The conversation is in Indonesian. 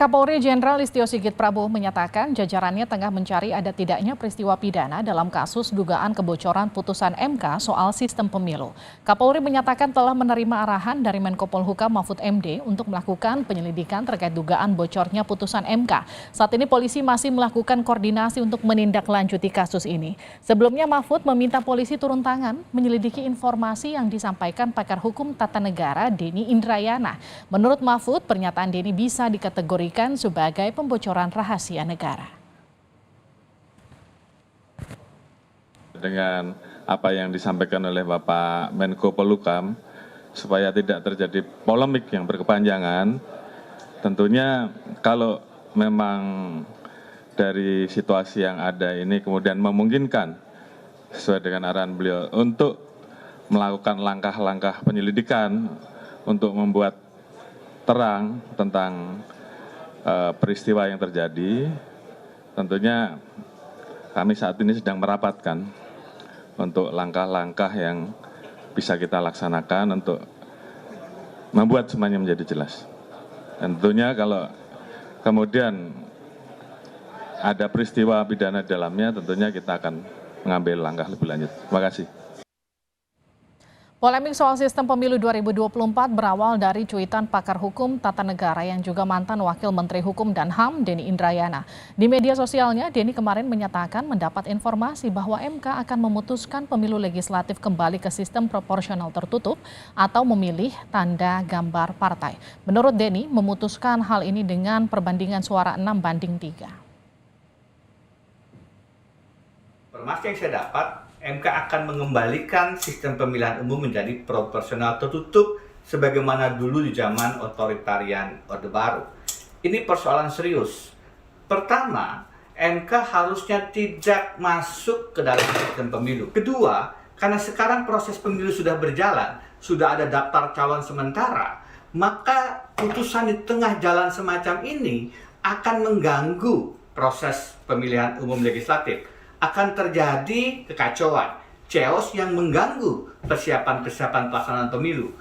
Kapolri Jenderal Listio Sigit Prabowo menyatakan jajarannya tengah mencari ada tidaknya peristiwa pidana dalam kasus dugaan kebocoran putusan MK soal sistem pemilu. Kapolri menyatakan telah menerima arahan dari Menko Polhukam Mahfud MD untuk melakukan penyelidikan terkait dugaan bocornya putusan MK. Saat ini polisi masih melakukan koordinasi untuk menindaklanjuti kasus ini. Sebelumnya Mahfud meminta polisi turun tangan menyelidiki informasi yang disampaikan pakar hukum tata negara Denny Indrayana. Menurut Mahfud, pernyataan Denny bisa dikategorikan sebagai pembocoran rahasia negara. Dengan apa yang disampaikan oleh Bapak Menko Polhukam, supaya tidak terjadi polemik yang berkepanjangan, tentunya kalau memang dari situasi yang ada ini kemudian memungkinkan sesuai dengan arahan beliau untuk melakukan langkah-langkah penyelidikan untuk membuat terang tentang peristiwa yang terjadi, tentunya kami saat ini sedang merapatkan untuk langkah-langkah yang bisa kita laksanakan untuk membuat semuanya menjadi jelas. Dan tentunya kalau kemudian ada peristiwa pidana di dalamnya, tentunya kita akan mengambil langkah lebih lanjut. Terima kasih. Polemik soal sistem pemilu 2024 berawal dari cuitan pakar hukum tata negara yang juga mantan Wakil Menteri Hukum dan HAM Denny Indrayana. Di media sosialnya, Denny kemarin menyatakan mendapat informasi bahwa MK akan memutuskan pemilu legislatif kembali ke sistem proporsional tertutup atau memilih tanda gambar partai. Menurut Denny, memutuskan hal ini dengan perbandingan suara 6-3. Informasi yang saya dapat, MK akan mengembalikan sistem pemilihan umum menjadi proporsional tertutup sebagaimana dulu di zaman otoritarian Orde Baru. Ini persoalan serius. Pertama, MK harusnya tidak masuk ke dalam sistem pemilu. Kedua, karena sekarang proses pemilu sudah berjalan, sudah ada daftar calon sementara, maka putusan di tengah jalan semacam ini akan mengganggu proses pemilihan umum legislatif. Akan terjadi kekacauan, chaos yang mengganggu persiapan pelaksanaan pemilu.